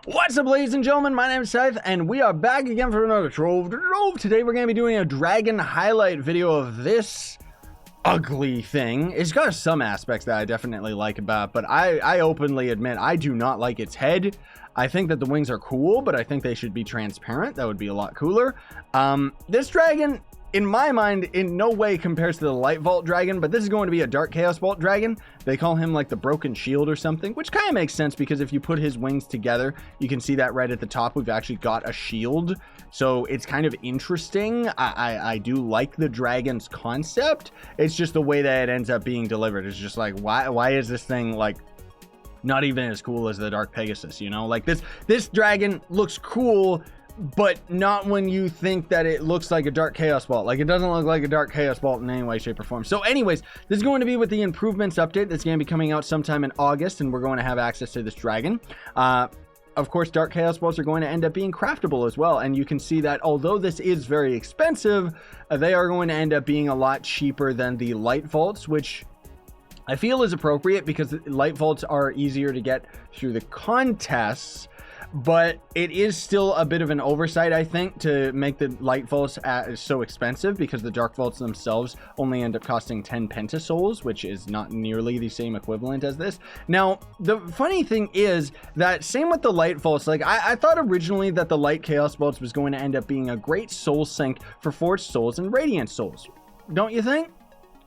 What's up, ladies and gentlemen? My name is Seth, and we are back again for another Trove. Today we're going to be doing a dragon highlight video of this ugly thing. It's got some aspects that I definitely like about it, but I openly admit I do not like its head. I think that the wings are cool, but I think they should be transparent. That would be a lot cooler. This dragon, in my mind, in no way compares to the Light Vault Dragon, but this is going to be a Dark Chaos Vault Dragon. They call him like the Broken Shield or something, which kind of makes sense because if you put his wings together, you can see that right at the top, we've actually got a shield. So it's kind of interesting. I do like the dragon's concept. It's just the way that it ends up being delivered. It's just like, why is this thing like not even as cool as the Dark Pegasus, you know? Like this dragon looks cool, but not when you think that it looks like a Dark Chaos Vault. Like, it doesn't look like a Dark Chaos Vault in any way, shape, or form. So anyways, this is going to be with the improvements update that's going to be coming out sometime in August, and we're going to have access to this dragon. Of course, Dark Chaos Vaults are going to end up being craftable as well, and you can see that although this is very expensive, they are going to end up being a lot cheaper than the Light Vaults, which I feel is appropriate because Light Vaults are easier to get through the contests. But it is still a bit of an oversight, I think, to make the Light Vaults so expensive, because the Dark Vaults themselves only end up costing 10 Pentasouls, which is not nearly the same equivalent as this. Now, the funny thing is that same with the Light Vaults, like I thought originally that the Light Chaos Vaults was going to end up being a great soul sink for Forged Souls and Radiant Souls. Don't you think?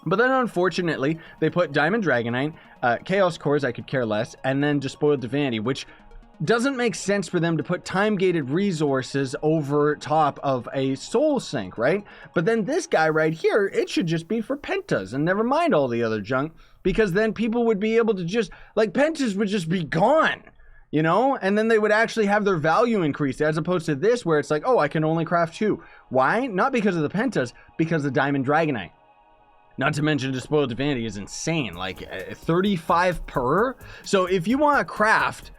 But then unfortunately, they put Diamond Dragonite, Chaos Cores, I could care less, and then Despoiled Divinity, which doesn't make sense for them to put time-gated resources over top of a soul sink, right? But then this guy right here, it should just be for pentas, and never mind all the other junk, because then people would be able to just, like, pentas would just be gone, you know? And then they would actually have their value increased, as opposed to this, where it's like, oh, I can only craft 2. Why? Not because of the pentas, because of Diamond Dragonite. Not to mention Despoiled Divinity is insane, like 35 per. So if you want to craft,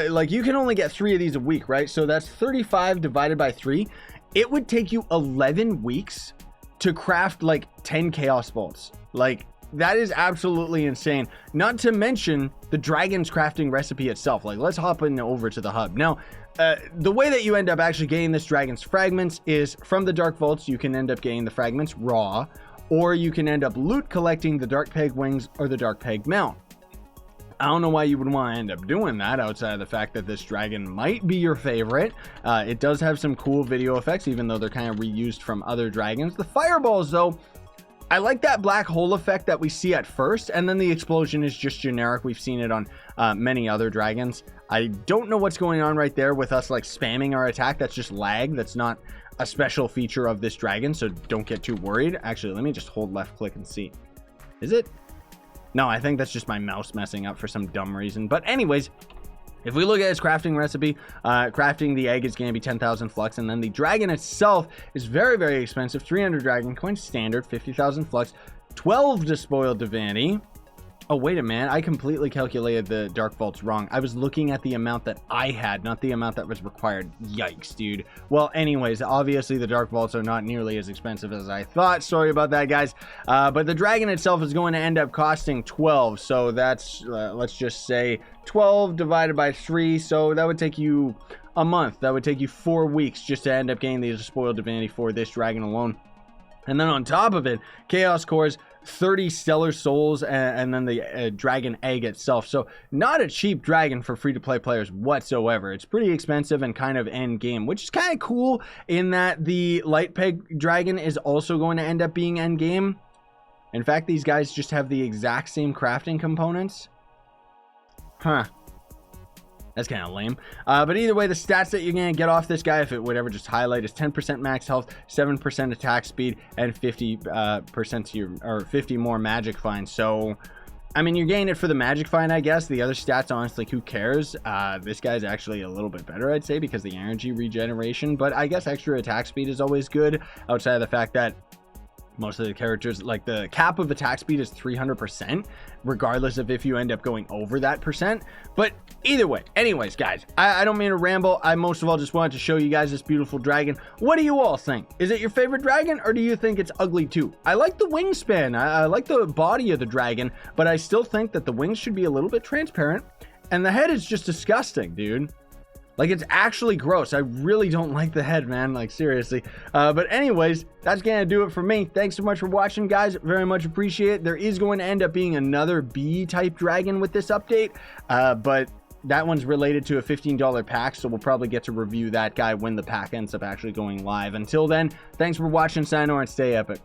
like, you can only get 3 of these a week, right? So that's 35 divided by 3. It would take you 11 weeks to craft like 10 Chaos Vaults. Like, that is absolutely insane. Not to mention the dragon's crafting recipe itself. Like, let's hop in over to the hub. Now, the way that you end up actually getting this dragon's fragments is from the Dark Vaults. You can end up getting the fragments raw, or you can end up loot collecting the Dark Peg wings or the Dark Peg mount. I don't know why you would want to end up doing that outside of the fact that this dragon might be your favorite. It does have some cool video effects, even though they're kind of reused from other dragons. The fireballs, though, I like that black hole effect that we see at first, and then the explosion is just generic. We've seen it on many other dragons. I don't know what's going on right there with us, like, spamming our attack. That's just lag. That's not a special feature of this dragon, so don't get too worried. Actually, let me just hold left click and see. Is it? No, I think that's just my mouse messing up for some dumb reason. But anyways, if we look at its crafting recipe, crafting the egg is going to be 10,000 flux, and then the dragon itself is very, very expensive. 300 dragon coins standard, 50,000 flux, 12 Despoiled Divinity. Oh, wait a minute. I completely calculated the Dark Vaults wrong. I was looking at the amount that I had, not the amount that was required. Yikes, dude. Well, anyways, obviously the Dark Vaults are not nearly as expensive as I thought. Sorry about that, guys. But the dragon itself is going to end up costing 12. So that's, let's just say 12 divided by 3. So that would take you a month. That would take you 4 weeks just to end up getting the Despoiled Divinity for this dragon alone. And then on top of it, Chaos Cores, 30 Stellar Souls, and then the Dragon Egg itself. So not a cheap dragon for free-to-play players whatsoever. It's pretty expensive and kind of end game, which is kind of cool in that the Light Peg Dragon is also going to end up being end game. In fact, these guys just have the exact same crafting components. Huh. That's kind of lame. But either way, the stats that you're going to get off this guy, if it would ever just highlight, is 10% max health, 7% attack speed, and 50% to your, or 50 more magic find. So, I mean, you're getting it for the magic find, I guess. The other stats, honestly, who cares? This guy's actually a little bit better, I'd say, because the energy regeneration. But I guess extra attack speed is always good, outside of the fact that most of the characters, like, the cap of attack speed is 300%, regardless of if you end up going over that percent. But either way, anyways, guys, I don't mean to ramble. I most of all just wanted to show you guys this beautiful dragon. What do you all think? Is it your favorite dragon, or do you think it's ugly too? I like the wingspan. I like the body of the dragon, but I still think that the wings should be a little bit transparent, and the head is just disgusting, dude. Like, it's actually gross. I really don't like the head, man. Like, seriously. But anyways, that's going to do it for me. Thanks so much for watching, guys. Very much appreciate it. There is going to end up being another bee-type dragon with this update. But that one's related to a $15 pack, so we'll probably get to review that guy when the pack ends up actually going live. Until then, thanks for watching, Sayonara, and stay epic.